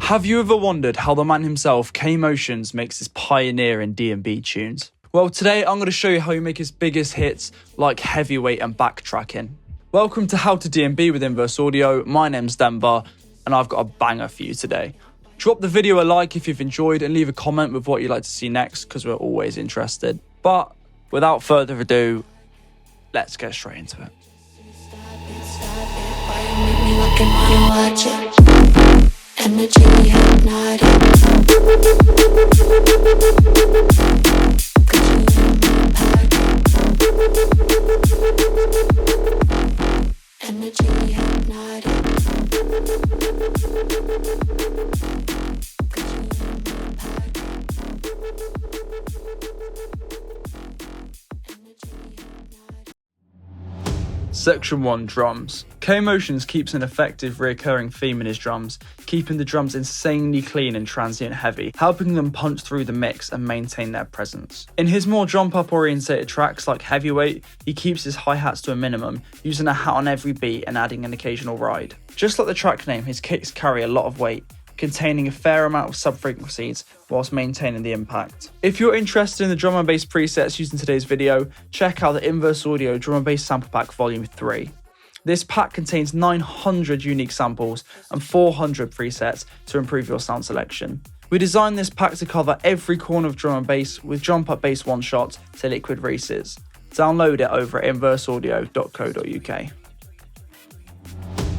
Have you ever wondered how the man himself, K MOTIONZ, makes his pioneer in D&B tunes? Well, today I'm going to show you how you make his biggest hits like Heavyweight and Backtracking. Welcome to How to D&B with Inverse Audio. My name's Denver and I've got a banger for you today. Drop the video a like if you've enjoyed and leave a comment with what you'd like to see next because we're always interested. But without further ado, let's get straight into it. Energy hypnotic. Energy hypnotic. Section 1. Drums. K MOTIONZ keeps an effective recurring theme in his drums, keeping the drums insanely clean and transient heavy, helping them punch through the mix and maintain their presence. In his more jump up orientated tracks like Heavyweight, he keeps his hi-hats to a minimum, using a hat on every beat and adding an occasional ride. Just like the track name, his kicks carry a lot of weight, containing a fair amount of sub-frequencies whilst maintaining the impact. If you're interested in the drum and bass presets used in today's video, check out the Inverse Audio Drum and Bass Sample Pack Volume 3. This pack contains 900 unique samples and 400 presets to improve your sound selection. We designed this pack to cover every corner of drum and bass with jump up bass one-shots to liquid races. Download it over at inverseaudio.co.uk.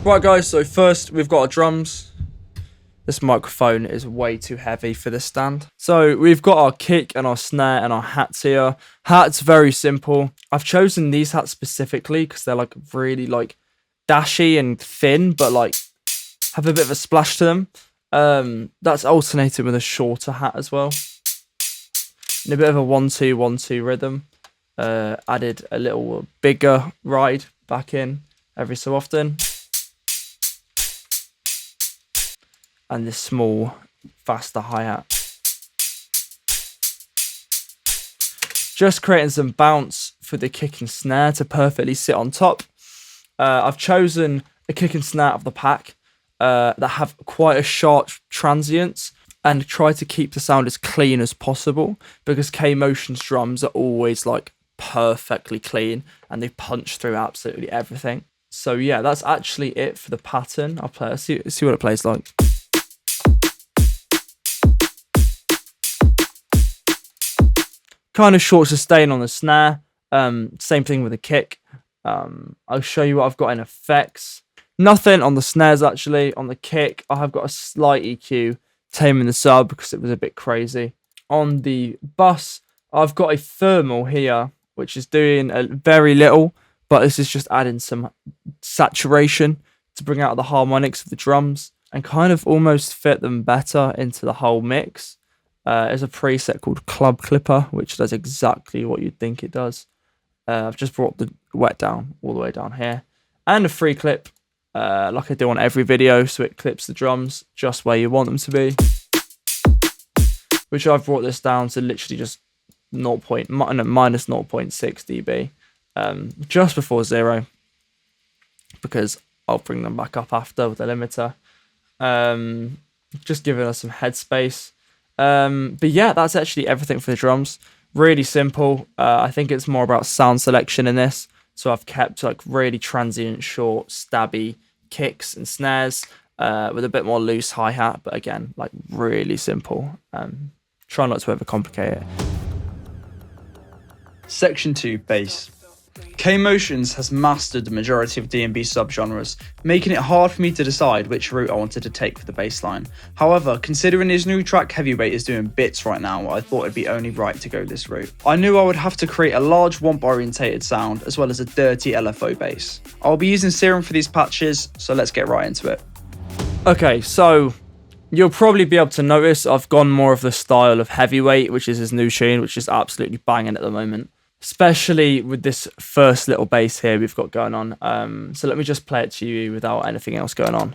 Right guys, so first we've got our drums. This microphone is way too heavy for this stand. So we've got our kick and our snare and our hats here. Hats, very simple. I've chosen these hats specifically because they're like really like dashy and thin, but like have a bit of a splash to them. That's alternated with a shorter hat as well. And a bit of a 1-2-1-2 rhythm. Added a little bigger ride back in every so often. And this small, faster hi-hat. Just creating some bounce for the kick and snare to perfectly sit on top. I've chosen a kick and snare of the pack that have quite a sharp transients and try to keep the sound as clean as possible because K MOTIONZ drums are always like perfectly clean and they punch through absolutely everything. So yeah, that's actually it for the pattern. I'll play, see what it plays like. Kind of short sustain on the snare. Same thing with the kick. I'll show you what I've got in effects. Nothing on the snares actually. On the kick, I have got a slight EQ, taming the sub because it was a bit crazy. On the bus, I've got a thermal here, which is doing a very little, but this is just adding some saturation to bring out the harmonics of the drums and kind of almost fit them better into the whole mix. There's a preset called Club Clipper, which does exactly what you'd think it does. I've just brought the wet down all the way down here. And a free clip, like I do on every video, so it clips the drums just where you want them to be. Which I've brought this down to literally just minus 0.6 dB. Just before 0. Because I'll bring them back up after with the limiter. Just giving us some headspace. But yeah, that's actually everything for the drums. Really simple. I think it's more about sound selection in this. So I've kept like really transient, short, stabby kicks and snares with a bit more loose hi-hat. But again, like really simple. Try not to overcomplicate it. Section 2. Bass. K MOTIONZ has mastered the majority of D&B subgenres, making it hard for me to decide which route I wanted to take for the bass line. However, considering his new track Heavyweight is doing bits right now, I thought it'd be only right to go this route. I knew I would have to create a large womp orientated sound as well as a dirty LFO bass. I'll be using Serum for these patches, so let's get right into it. Okay, so you'll probably be able to notice I've gone more of the style of Heavyweight, which is his new tune, which is absolutely banging at the moment. Especially with this first little bass here we've got going on. So let me just play it to you without anything else going on.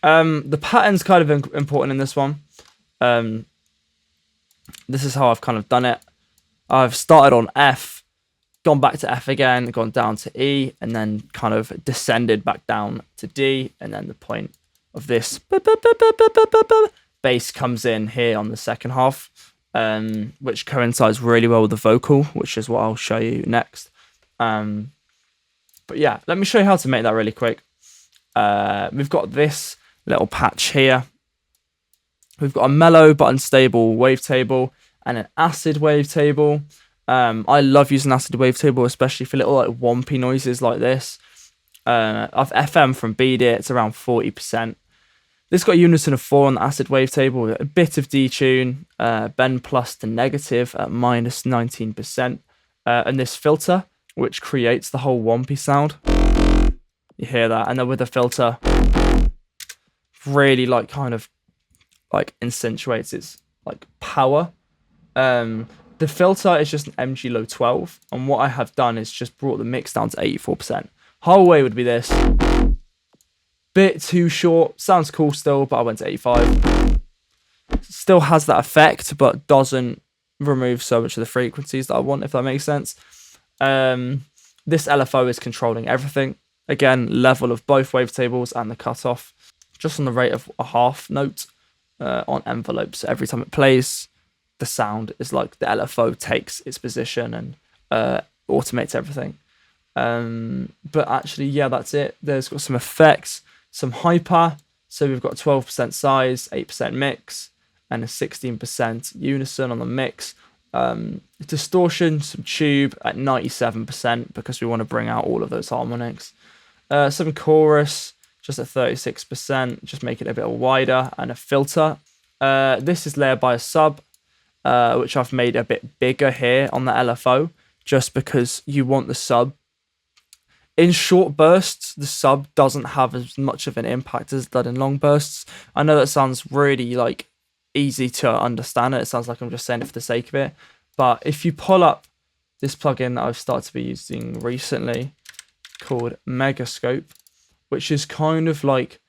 The pattern's kind of important in this one. this is how I've kind of done it. I've started on F, gone back to F again, gone down to E, and then kind of descended back down to D, and then the point of this bass comes in here on the second half, which coincides really well with the vocal, which is what I'll show you next. But yeah, let me show you how to make that really quick. We've got this little patch here. We've got a mellow but unstable wavetable and an acid wavetable. I love using acid wavetable, especially for little like wompy noises like this. I've FM from Beat It, it's around 40%. This got a unison of 4 on the acid wavetable, a bit of detune, bend plus to negative at minus 19%, and this filter, which creates the whole wompy sound. You hear that, and then with the filter, really like kind of like accentuates its like power. The filter is just an MG Low 12, and what I have done is just brought the mix down to 84%. Whole way would be this. Bit too short, sounds cool still, but I went to 85. Still has that effect, but doesn't remove so much of the frequencies that I want, if that makes sense. This LFO is controlling everything. Again, level of both wavetables and the cutoff, just on the rate of a half note on envelopes. So every time it plays, the sound is like the LFO takes its position and automates everything. But actually, yeah, that's it. There's got some effects, some hyper. So we've got 12% size, 8% mix, and a 16% unison on the mix. Distortion, some tube at 97% because we want to bring out all of those harmonics. Some chorus, just at 36%, just make it a bit wider, and a filter. This is layered by a sub, which I've made a bit bigger here on the LFO, just because you want the sub. In short bursts, the sub doesn't have as much of an impact as it does in long bursts. I know that sounds really like easy to understand. It sounds like I'm just saying it for the sake of it. But if you pull up this plugin that I've started to be using recently called Megascope, which is kind of like,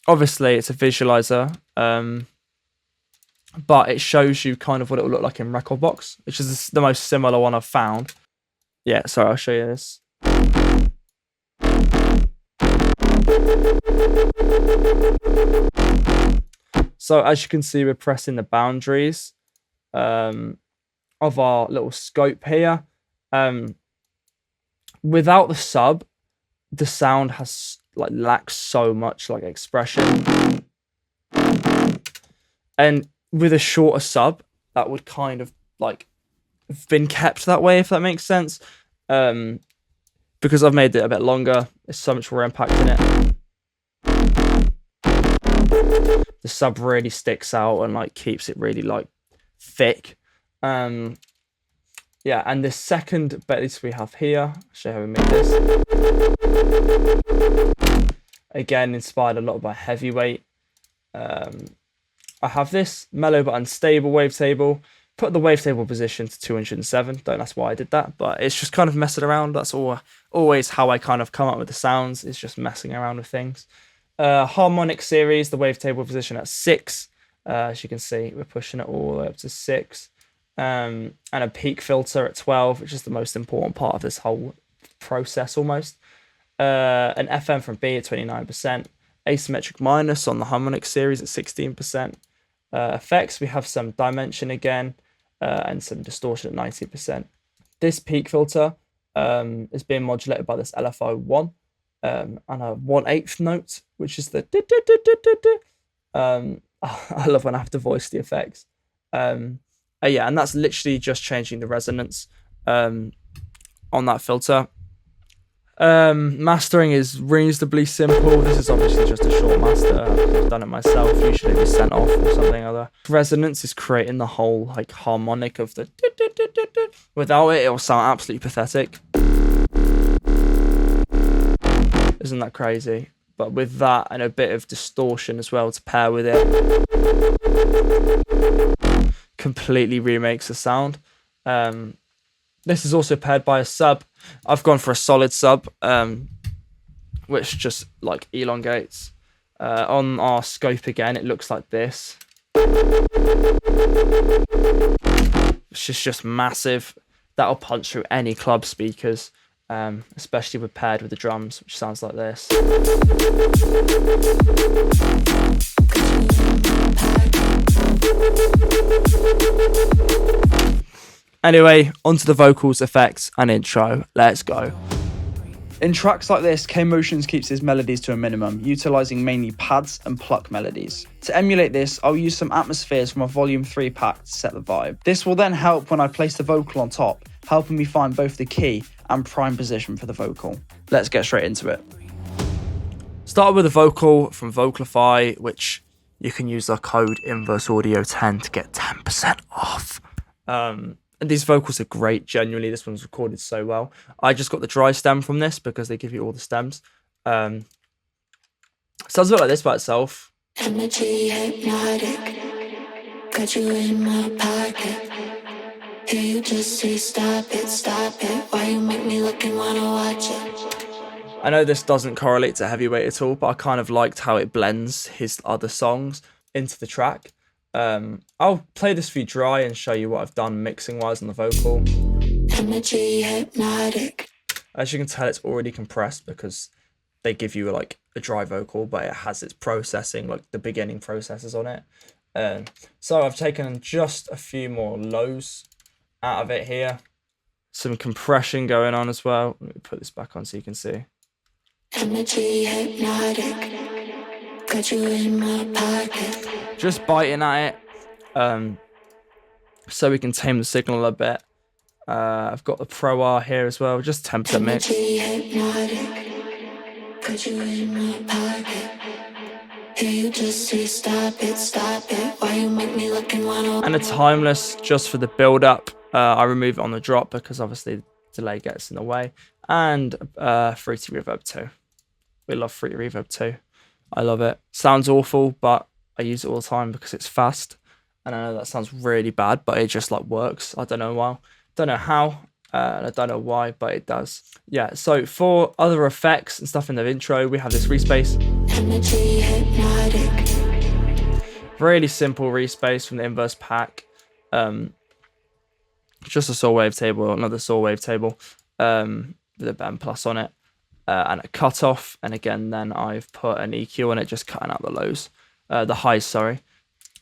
obviously it's a visualizer, but it shows you kind of what it will look like in Rekordbox, which is the most similar one I've found. Yeah, sorry, I'll show you this. So as you can see, we're pressing the boundaries of our little scope here. Without the sub, the sound has like lacks so much like expression, and with a shorter sub, that would kind of like have been kept that way, if that makes sense. Because I've made it a bit longer, there's so much more impact in it. The sub really sticks out and like keeps it really like thick. Yeah, and the second bass we have here, I'll show you how we made this. Again, inspired a lot by Heavyweight. I have this mellow but unstable wavetable. Put the wavetable position to 207. Don't ask why I did that, but it's just kind of messing around. That's always how I kind of come up with the sounds. It's just messing around with things. Harmonic series, the wavetable position at 6. As you can see, we're pushing it all the way up to 6. And a peak filter at 12, which is the most important part of this whole process almost. An FM from B at 29%. Asymmetric minus on the harmonic series at 16%. Effects, we have some dimension again, and some distortion at 90%. This peak filter is being modulated by this LFO 1 and a 1/8 note, which is the I love when I have to voice the effects. Yeah, and that's literally just changing the resonance on that filter. Mastering is reasonably simple. This is obviously just a short master. I've done it myself, usually just sent off or something other. Resonance is creating the whole like harmonic of the without it, it'll sound absolutely pathetic. Isn't that crazy? But with that and a bit of distortion as well to pair with it, completely remakes the sound. This is also paired by a sub. I've gone for a solid sub, which just like elongates. On our scope again, it looks like this. which is just massive. That'll punch through any club speakers, especially with paired with the drums, which sounds like this. Anyway, onto the vocals, effects, and intro. Let's go. In tracks like this, K Motionsz keeps his melodies to a minimum, utilising mainly pads and pluck melodies. To emulate this, I'll use some atmospheres from a Volume 3 pack to set the vibe. This will then help when I place the vocal on top, helping me find both the key and prime position for the vocal. Let's get straight into it. Start with a vocal from Vocalfy, which you can use our code InverseAudio10 to get 10% off. And these vocals are great, genuinely. This one's recorded so well. I just got the dry stem from this because they give you all the stems. Sounds a bit like this by itself. Energy hypnotic, got you in my pocket. Hear you just say stop it, why you make me look and wanna watch it. I know this doesn't correlate to Heavyweight at all, but I kind of liked how it blends his other songs into the track. I'll play this for you dry and show you what I've done mixing wise on the vocal. Energy hypnotic. As you can tell, it's already compressed because they give you like a dry vocal, but it has its processing, like the beginning processors on it. So I've taken just a few more lows out of it here. Some compression going on as well. Let me put this back on so you can see. Energy hypnotic, got you in my pocket. Just biting at it, so we can tame the signal a bit. I've got the Pro R here as well, just 10% mix. Energy hypnotic, got you in my pocket. Hear you just say stop it, why you make me look and wanna. And a timeless just for the build up. I remove it on the drop because obviously the delay gets in the way. And Fruity Reverb 2. We love Fruity Reverb 2. I love it. Sounds awful, but I use it all the time because it's fast. And I know that sounds really bad, but it just like works. I don't know why. Don't know how. And I don't know why, but it does. Yeah, so for other effects and stuff in the intro, we have this respace. Energy hypnotic. Really simple respace from the Inverse pack. Just a saw wavetable, another saw wavetable with a bend plus on it, and a cutoff. And again, then I've put an EQ on it, just cutting out the lows, the highs. Sorry,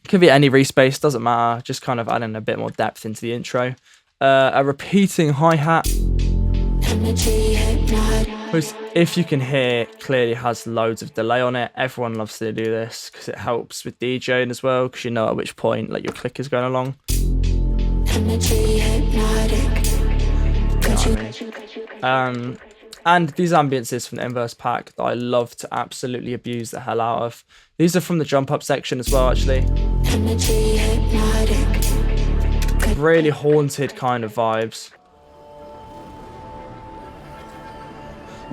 could be any respace, doesn't matter. Just kind of adding a bit more depth into the intro. A repeating hi hat, which, if you can hear, clearly has loads of delay on it. Everyone loves to do this because it helps with DJing as well, because you know at which point like your click is going along. Energy hypnotic. And these ambiances from the Inverse pack that I love to absolutely abuse the hell out of. These are from the Jump Up section as well, actually. Energy hypnotic. Really haunted kind of vibes.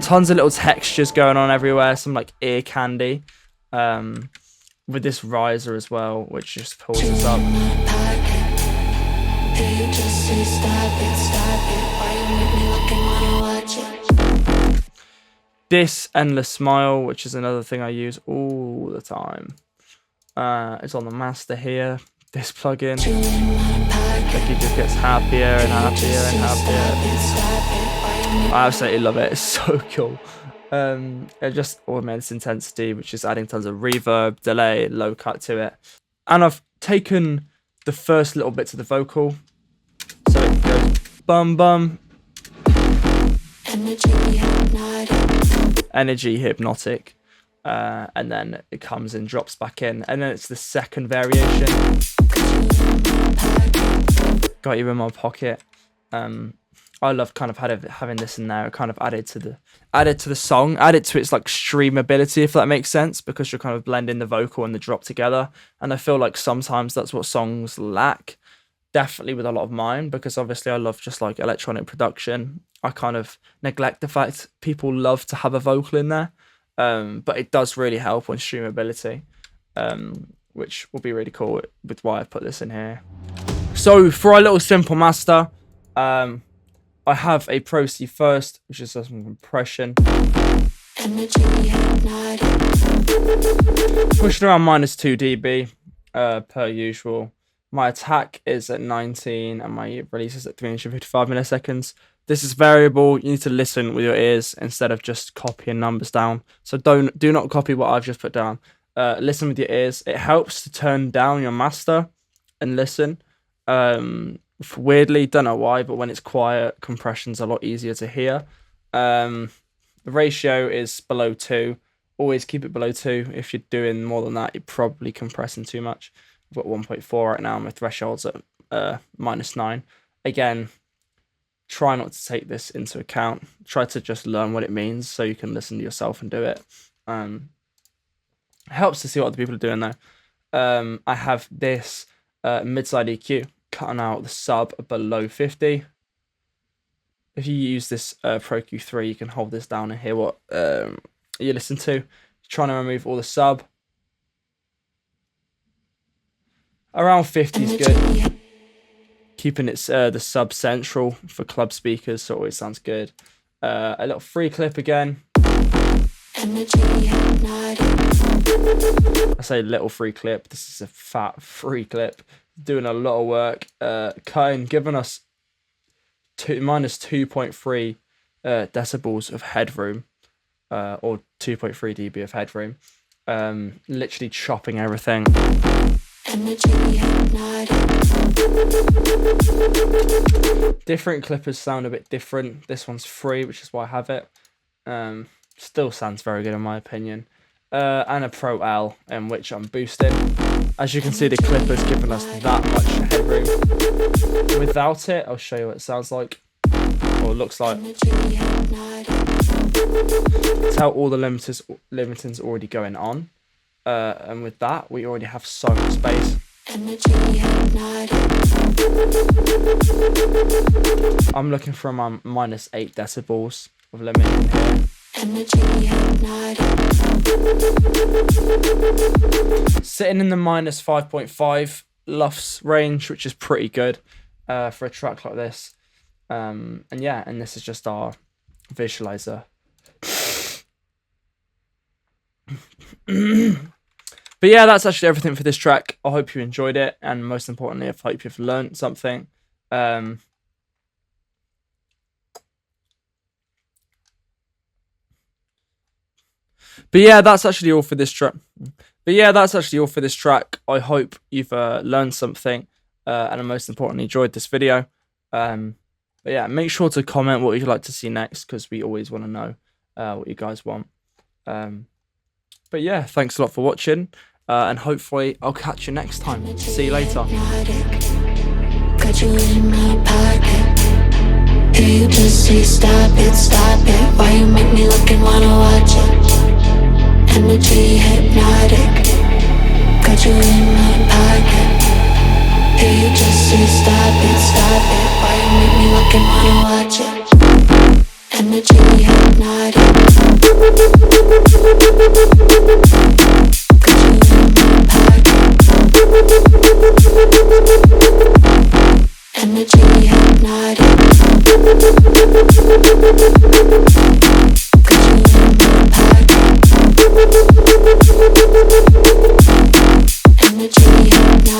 Tons of little textures going on everywhere, some like ear candy. With this riser as well, which just pulls us up. You just say stop it, why you make me look and wanna watch it. This Endless Smile, which is another thing I use all the time. It's on the master here. This plugin, like it just gets happier and happier and happier. I absolutely love it. It's so cool. It just augments intensity, which is adding tons of reverb, delay, low cut to it. And I've taken the first little bits of the vocal, so it goes bum bum. Energy hypnotic. And then it comes and drops back in, and then it's the second variation. Got you in my pocket. I love kind of having this in there. It kind of added to the song, added to its like streamability, if that makes sense, because you're kind of blending the vocal and the drop together. And I feel like sometimes that's what songs lack. Definitely with a lot of mine, because obviously I love just like electronic production. I kind of neglect the fact people love to have a vocal in there. But it does really help on streamability, which will be really cool with why I put this in here. So for our little simple master, I have a Pro C first, which is some compression. Pushing around -2 dB per usual. My attack is at 19 and my release is at 355 milliseconds. This is variable. You need to listen with your ears instead of just copying numbers down. So do not copy what I've just put down. Listen with your ears. It helps to turn down your master and listen. Weirdly, don't know why, but when it's quiet, compression's a lot easier to hear. The ratio is below 2. Always keep it below 2. If you're doing more than that, you're probably compressing too much. I've got 1.4 right now. My threshold's at -9. Again, try not to take this into account. Try to just learn what it means so you can listen to yourself and do it. It helps to see what other people are doing though. I have this mid-side EQ cutting out the sub below 50. If you use this Pro Q3, you can hold this down and hear what you listen to. Trying to remove all the sub. Around 50 is good. Keeping it the sub central for club speakers, so it always sounds good. A little free clip again. I say little free clip. This is a fat free clip. Doing a lot of work. Cutting, giving us -2.3 decibels of headroom, or 2.3 dB of headroom. Literally chopping everything. Different clippers sound a bit different. This one's free, which is why I have it. Still sounds very good in my opinion. And a Pro L, in which I'm boosting. As you can see, the clipper's giving us that much headroom. Without it, I'll show you what it sounds like, or it looks like. That's how all the limiters already going on. And with that, we already have so much space. I'm looking for my -8 decibels of limit in here. Sitting in the -5.5 LUFS range, which is pretty good for a track like this. And yeah, and this is just our visualizer. But yeah, that's actually everything for this track. I hope you enjoyed it, and most importantly, I hope you've learned something. But yeah, that's actually all for this track. I hope you've learned something, and most importantly, enjoyed this video. But yeah, make sure to comment what you'd like to see next, because we always want to know what you guys want. But yeah, thanks a lot for watching, and hopefully I'll catch you next time. See you later. Got you in my pocket. Hear you just say stop it. Why you make me look and wanna watch it? Energy hypnotic. Got you in my pocket. Hear you just say stop it. Why you make me look and wanna watch it? Energy hypnotic. Got you in my pocket. Energy hypnotic. Got you in my pocket. Energy hypnotic.